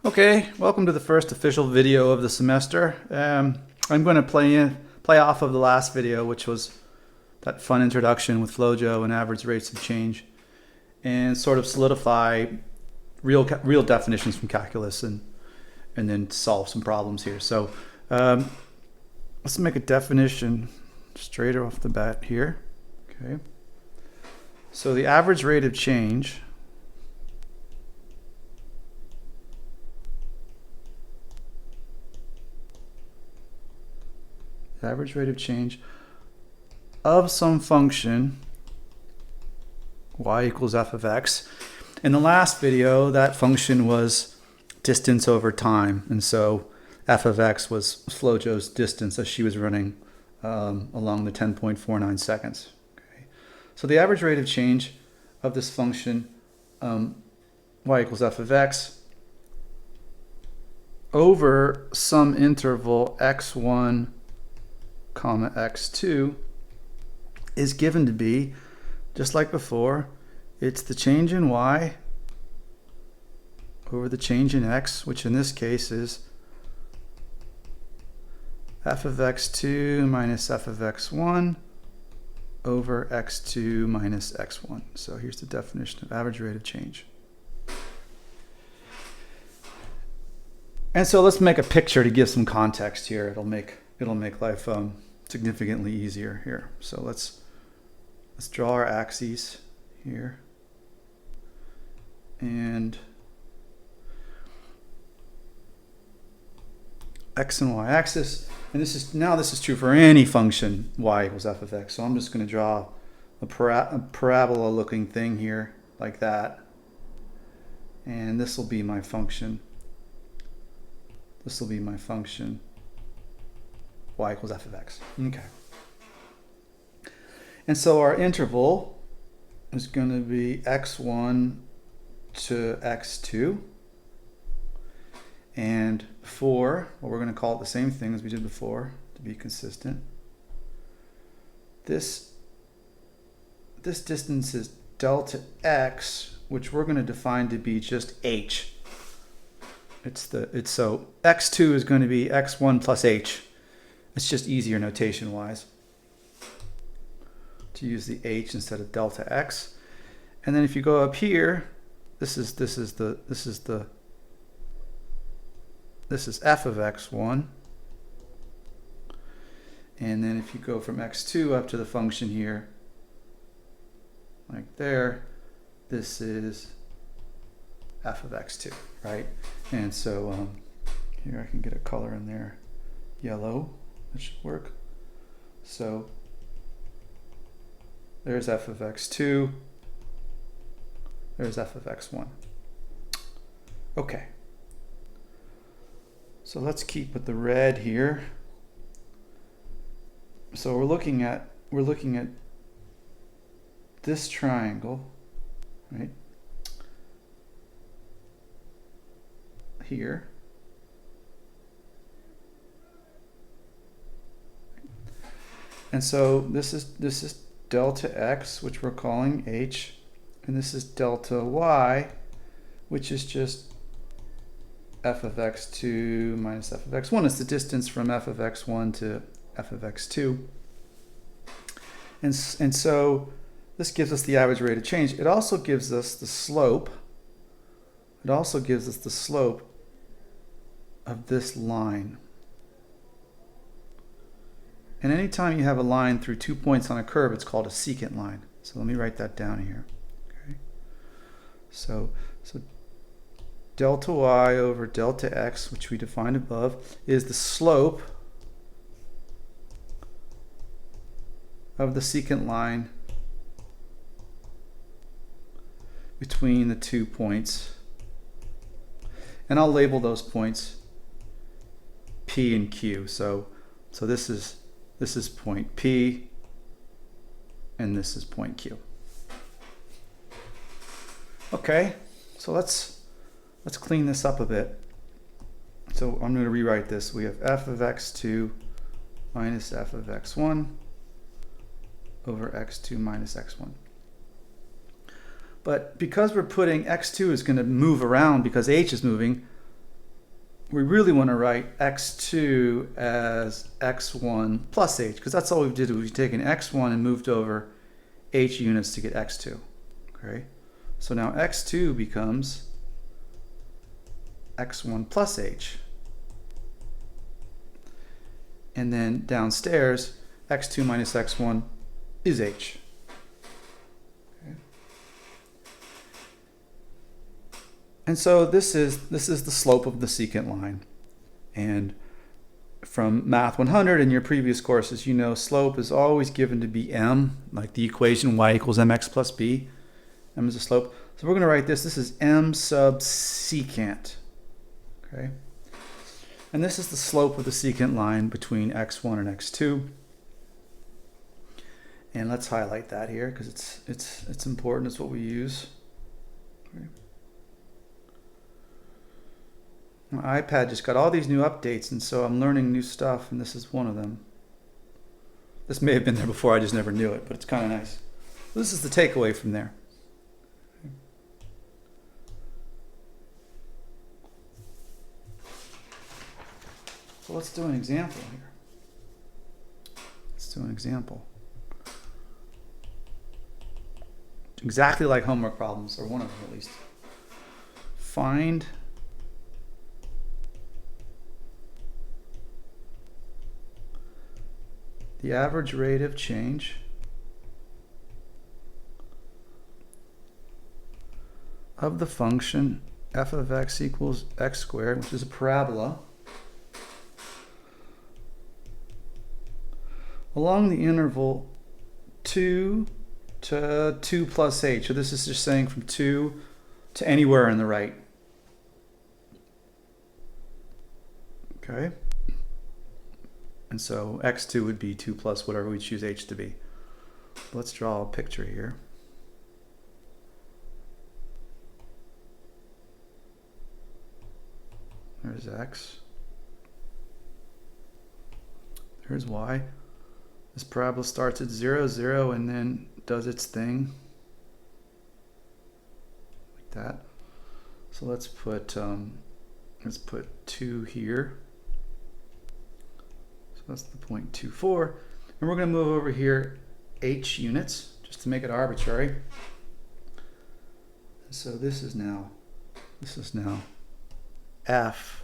Okay, welcome to the first official video of the semester. I'm going to play off of the last video, which was that fun introduction with FlowJo and average rates of change, and sort of solidify real definitions from calculus and then solve some problems here. So let's make a definition straight off the bat here. Okay. So the average rate of change of some function y equals f of x. In the last video, that function was distance over time, and so f of x was FlowJo's distance as she was running along the 10.49 seconds. Okay. So the average rate of change of this function y equals f of x over some interval x1 comma x2 is given to be, just like before, it's the change in y over the change in x, which in this case is f of x2 minus f of x1 over x2 minus x1. So here's the definition of average rate of change. And so let's make a picture to give some context here. It'll make life significantly easier here. So let's draw our axes here, and x and y axis, and this is true for any function y equals f of x. So I'm just going to draw a parabola looking thing here like that, and this will be my function. This will be my function y equals f of x. Okay. And so our interval is going to be x1 to x2. And before, well, we're going to call it the same thing as we did before to be consistent. This distance is delta x, which we're going to define to be just h. So x2 is going to be x1 plus h. It's just easier notation wise to use the h instead of delta x. And then if you go up here, this is f of x1. And then if you go from x2 up to the function here, like there, this is f of x2, right? And so here I can get a color in there, yellow. That should work. So there's f of x2, there's f of x1. Okay. So let's keep with the red here. So we're looking at this triangle, right? Here. And so this is delta x, which we're calling h, and this is delta y, which is just f of x2 minus f of x1. It's the distance from f of x1 to f of x2. And so this gives us the average rate of change. It also gives us the slope. It also gives us the slope of this line. And anytime you have a line through 2 points on a curve, it's called a secant line. So let me write that down here. Okay. So delta y over delta x, which we defined above, is the slope of the secant line between the 2 points. And I'll label those points P and Q. So this is point P, and this is point Q. Okay, so let's clean this up a bit. So I'm going to rewrite this. We have f of x2 minus f of x1 over x2 minus x1. But because we're putting x2 is going to move around because h is moving, we really want to write x2 as x1 plus h, because that's all we did. We've taken x1 and moved over h units to get x2. Okay, so now x2 becomes x1 plus h. And then downstairs, x2 minus x1 is h. Okay. And so this is the slope of the secant line. And from Math 100 in your previous courses, you know slope is always given to be m, like the equation y equals mx plus b. M is the slope. So we're going to write this. This is m sub secant. Okay. And this is the slope of the secant line between x1 and x2. And let's highlight that here because it's important. It's what we use. Okay. My iPad just got all these new updates, and so I'm learning new stuff, and this is one of them. This may have been there before, I just never knew it, but it's kind of nice. This is the takeaway from there. So let's do an example here. Let's do an example. Exactly like homework problems, or one of them at least. Find the average rate of change of the function f of x equals x squared, which is a parabola, along the interval 2 to 2 plus h. So this is just saying from 2 to anywhere on the right. Okay. And so x2 would be 2 plus whatever we choose h to be. Let's draw a picture here. There's x. There's y. This parabola starts at 0, 0, and then does its thing like that. So let's put 2 here. So that's the 0.24, and we're going to move over here h units just to make it arbitrary. And so this is now f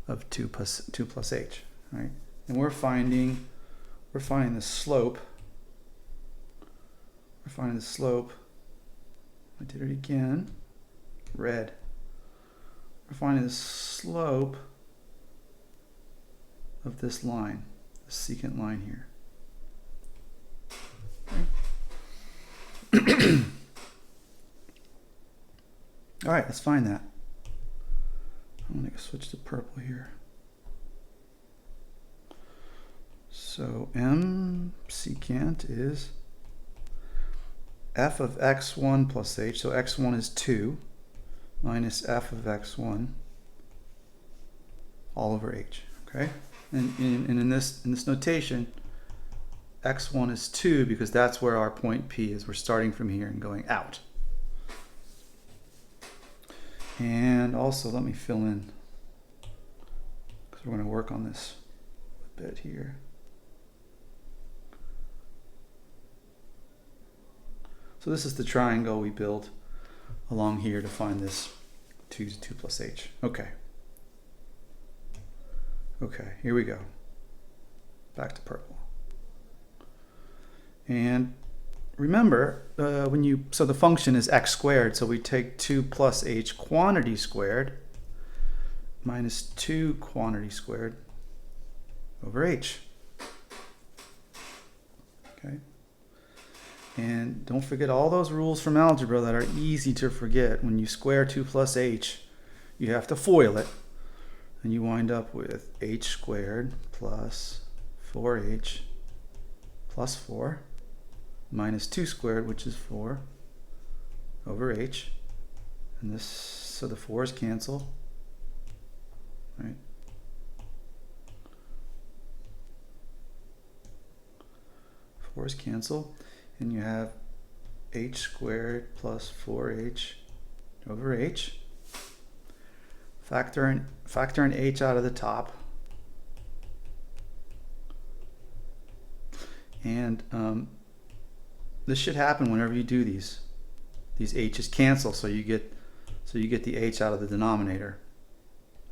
of 2 plus h, right? And we're finding the slope. We're finding the slope. I did it again. Red. We're finding the slope of this line, the secant line here. Okay. All right, let's find that. I'm going to switch to purple here. So m secant is f of x1 plus h, so x1 is 2, minus f of x1 all over h. Okay, and in this notation, x1 is 2 because that's where our point P is. We're starting from here and going out. And also, let me fill in, because we're going to work on this a bit here. So this is the triangle we build along here to find this 2 to 2 plus h. Okay. Okay, here we go. Back to purple. And remember, so the function is x squared, so we take 2 plus h quantity squared minus 2 quantity squared over h. Okay. And don't forget all those rules from algebra that are easy to forget. When you square 2 plus h, you have to FOIL it. And you wind up with h squared plus 4h plus 4 minus 2 squared, which is 4, over h. And this, so the 4's cancel, right? Fours cancel, and you have h squared plus 4h over h. Factor in h out of the top. And this should happen whenever you do these. These h's cancel, so you get the h out of the denominator,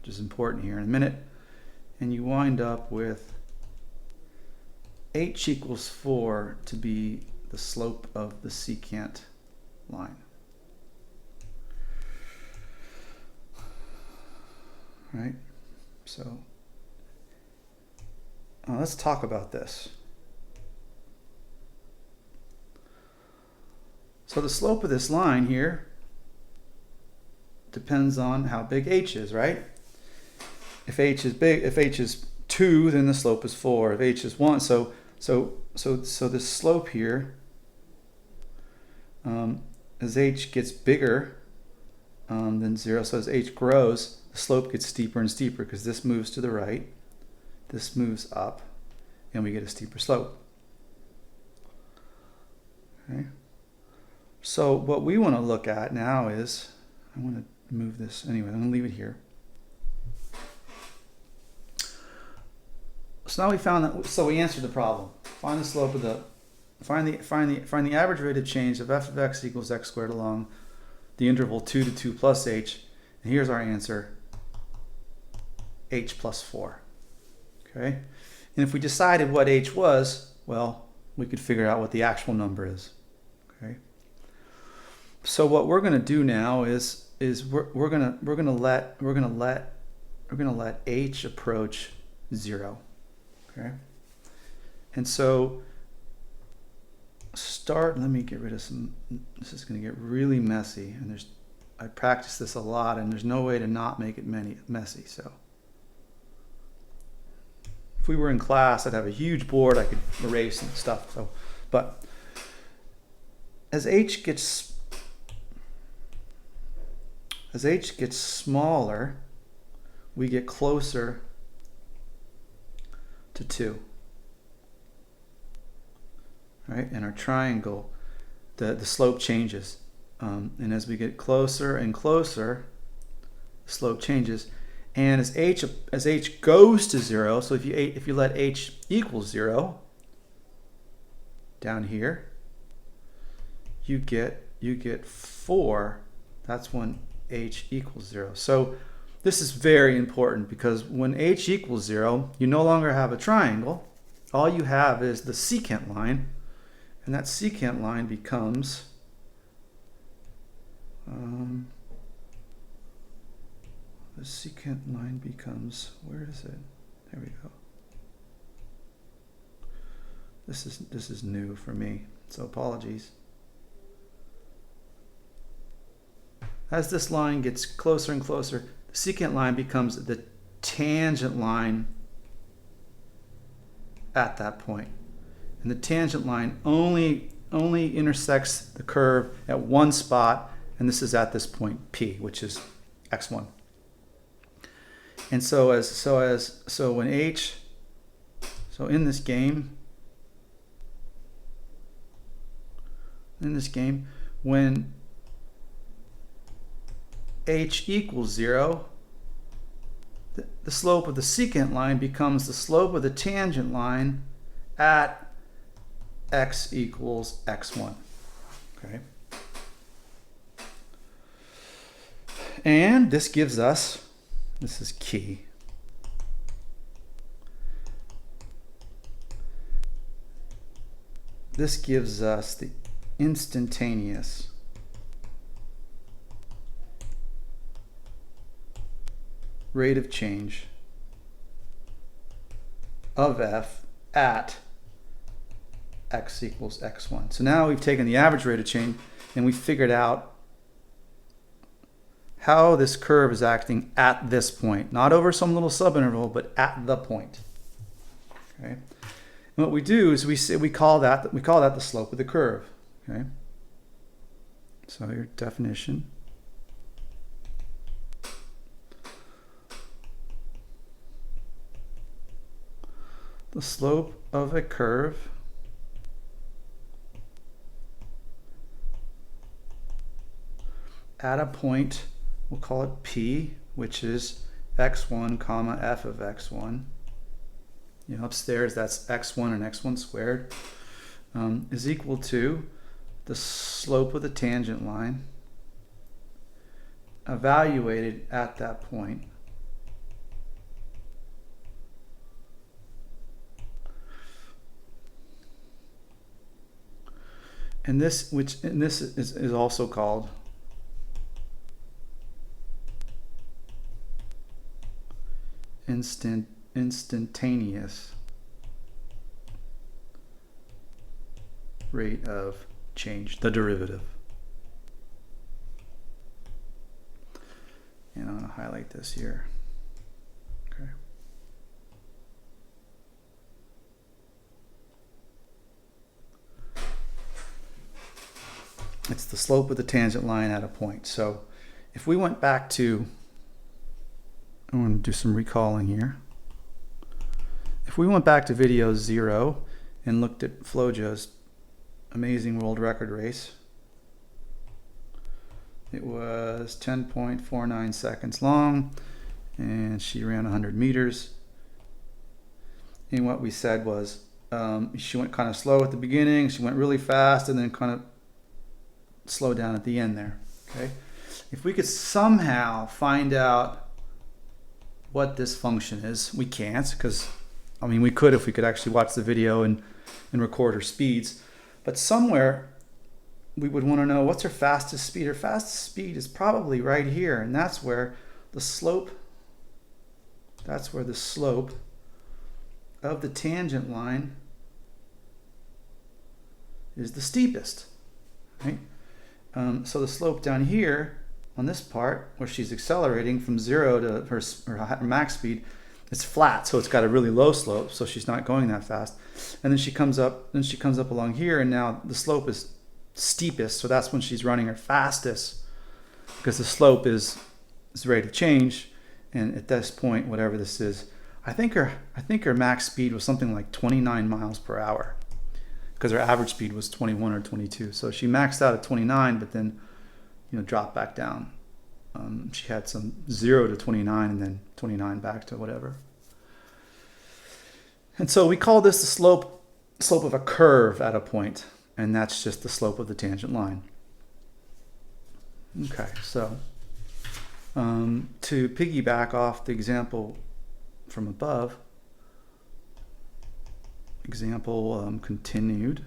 which is important here in a minute. And you wind up with h equals 4 to be the slope of the secant line. Right? So let's talk about this. So the slope of this line here depends on how big h is, right? If h is big, if h is 2, then the slope is 4. If h is 1, so this slope here, as h gets bigger than 0, so as h grows, the slope gets steeper and steeper because this moves to the right, this moves up, and we get a steeper slope. Okay. So what we want to look at now is, I want to move this anyway, I'm going to leave it here. So now we found that, so we answered the problem. Find the slope of the, find the average rate of change of f of x equals x squared along the interval 2 to 2 plus h. And here's our answer, h plus 4. Okay? And if we decided what h was, well, we could figure out what the actual number is. Okay? So what we're going to do now is we're going to let h approach 0. Okay? And so let me get rid of some, this is going to get really messy, and I practice this a lot, and there's no way to not make it messy. So if we were in class, I'd have a huge board I could erase and stuff. So, but as h gets smaller, we get closer to 2. Right? And our triangle, the slope changes. And as we get closer and closer, the slope changes. And as h goes to 0, so if you let h equal 0 down here, you get 4. That's when h equals 0. So this is very important, because when h equals 0, you no longer have a triangle. All you have is the secant line, and that secant line becomes where is it? There we go. This is new for me, so apologies. As this line gets closer and closer, the secant line becomes the tangent line at that point. And the tangent line only intersects the curve at one spot, and this is at this point P, which is x1. And so in this game, when h equals 0, the slope of the secant line becomes the slope of the tangent line at x equals x1. Okay? And this gives us, this is key, this gives us the instantaneous rate of change of f at x equals x1. So now we've taken the average rate of change and we figured out how this curve is acting at this point, not over some little subinterval, but at the point. Okay. And what we do is we call that the slope of the curve. Okay. So your definition. The slope of a curve at a point, we'll call it P, which is x1 comma f of x1. You know, upstairs that's x1 and x1 squared, is equal to the slope of the tangent line evaluated at that point. And this is also called instantaneous rate of change, the derivative. And I'm going to highlight this here. Okay. It's the slope of the tangent line at a point. So if we went back to, I want to do some recalling here. If we went back to video 0 and looked at Flojo's amazing world record race, it was 10.49 seconds long, and she ran 100 meters. And what we said was she went kind of slow at the beginning, she went really fast, and then kind of slowed down at the end there. Okay, if we could somehow find out what this function is, we can't, because I mean we could if we could actually watch the video and record her speeds, but somewhere we would want to know what's her fastest speed. Her fastest speed is probably right here, and that's where the slope of the tangent line is the steepest, right? So the slope down here on this part, where she's accelerating from 0 to her max speed, it's flat, so it's got a really low slope, so she's not going that fast. And then she comes up along here, and now the slope is steepest, so that's when she's running her fastest, because the slope is rate of change. And at this point, whatever this is, I think her max speed was something like 29 miles per hour, because her average speed was 21 or 22. So she maxed out at 29, but then dropped back down. She had some 0 to 29 and then 29 back to whatever. And so we call this the slope of a curve at a point, and that's just the slope of the tangent line. Okay, so to piggyback off the example from above, continued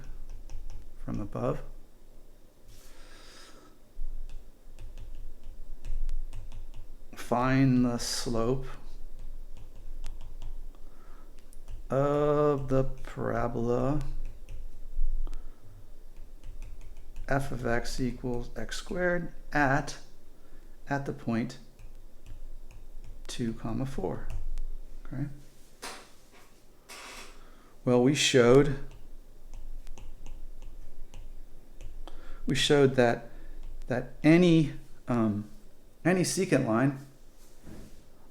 from above. Find the slope of the parabola f of x equals x squared at the point 2, 4. Okay. Well, we showed that any secant line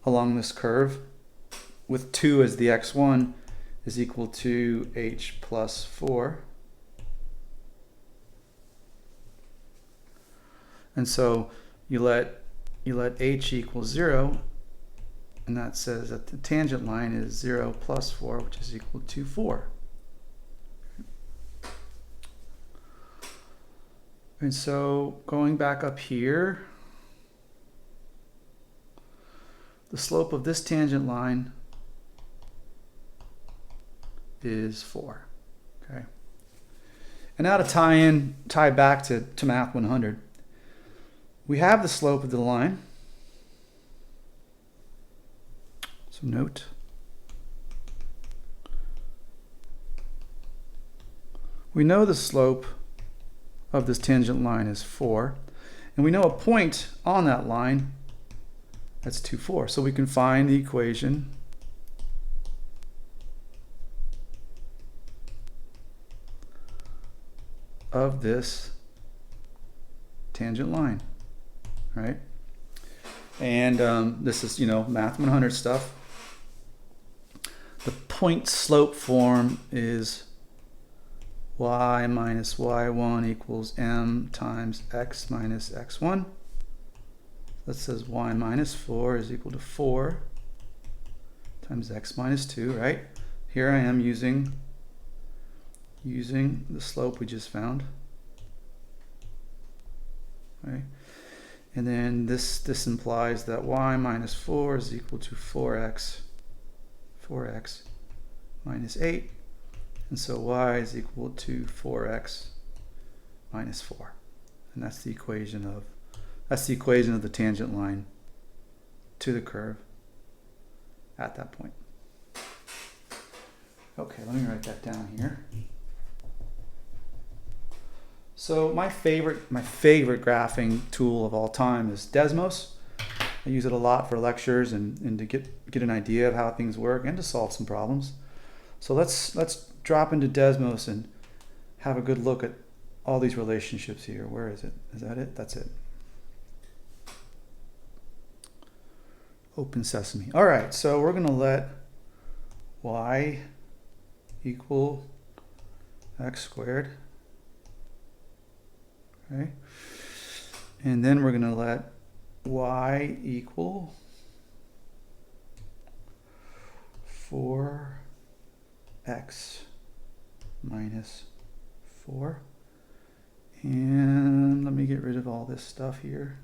along this curve with 2 as the x1 is equal to h plus 4. And so you let h equal 0, and that says that the tangent line is 0 plus 4, which is equal to 4. And so going back up here, the slope of this tangent line is 4. Okay. And now to tie back to Math 100, we have the slope of the line. So note, we know the slope of this tangent line is 4, and we know a point on that line that's 2, 4. So we can find the equation of this tangent line, right? And this is, Math 100 stuff. The point slope form is y minus y1 equals m times x minus x1 that says y minus 4 is equal to 4 times x minus 2, right? Here I am using the slope we just found. Right? And then this implies that y minus 4 is equal to 4x minus 8. And so y is equal to 4x minus 4. And that's the equation of the tangent line to the curve at that point. Okay, let me write that down here. So my favorite graphing tool of all time is Desmos. I use it a lot for lectures and to get an idea of how things work and to solve some problems. So let's drop into Desmos and have a good look at all these relationships here. Where is it? Is that it? That's it. Open Sesame. All right, so we're going to let y equal x squared. Okay. And then we're going to let y equal 4x minus 4. And let me get rid of all this stuff here.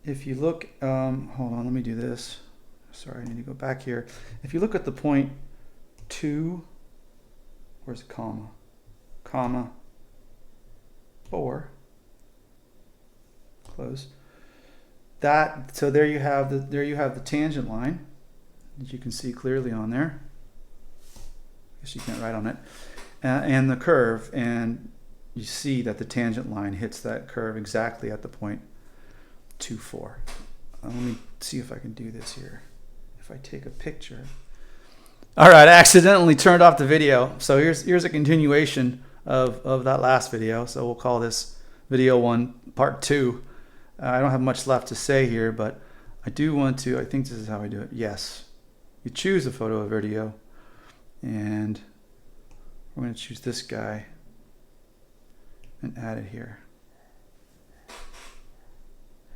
If you look, hold on, let me do this. Sorry, I need to go back here. If you look at the point 2, where's the comma? Comma 4. Close. That, so there you have the tangent line that you can see clearly on there. I guess you can't write on it. And the curve, and you see that the tangent line hits that curve exactly at the point 2, 4. Let me see if I can do this here. If I take a picture. All right, I accidentally turned off the video. So here's a continuation of that last video. So we'll call this video 1 part 2. I don't have much left to say here, but I do want to, I think this is how I do it. Yes. You choose a photo or video, and we're going to choose this guy and add it here.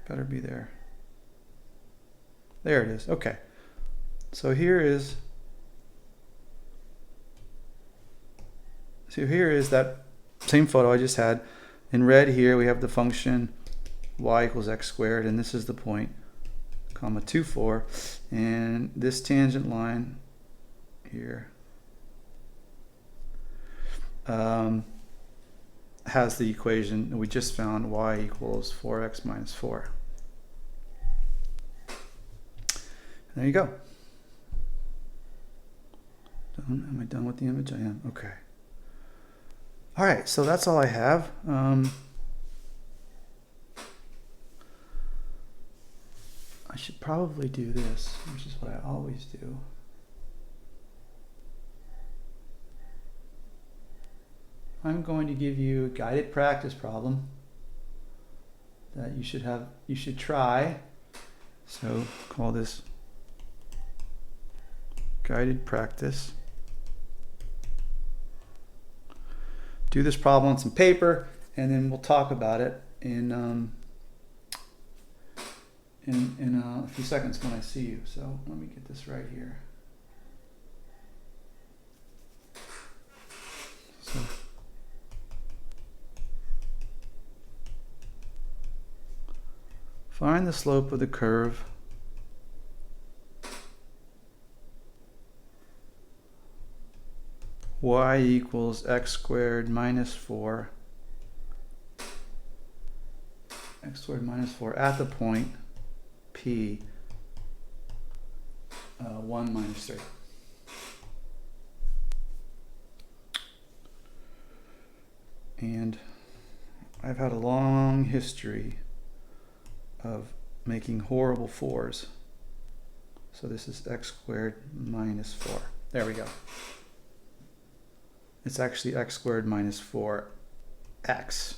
Better be there. There it is. Okay. So here is that same photo I just had. In red here we have the function y equals x squared, and this is the point, comma 2, 4, and this tangent line here has the equation that we just found, y equals 4x minus 4. And there you go. Done. Am I done with the image? I am. Okay. All right, so that's all I have. I should probably do this, which is what I always do. I'm going to give you a guided practice problem that you should try. So call this guided practice. Do this problem on some paper, and then we'll talk about it in a few seconds when I see you. So let me get this right here. So find the slope of the curve y equals x squared minus 4, x squared minus 4 at the point P 1 minus 3. And I've had a long history of making horrible 4s. So this is x squared minus 4. There we go. It's actually x squared minus 4x.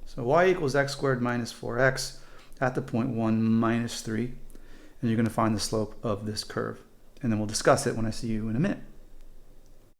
So y equals x squared minus 4x at the point 1 minus 3. And you're going to find the slope of this curve. And then we'll discuss it when I see you in a minute.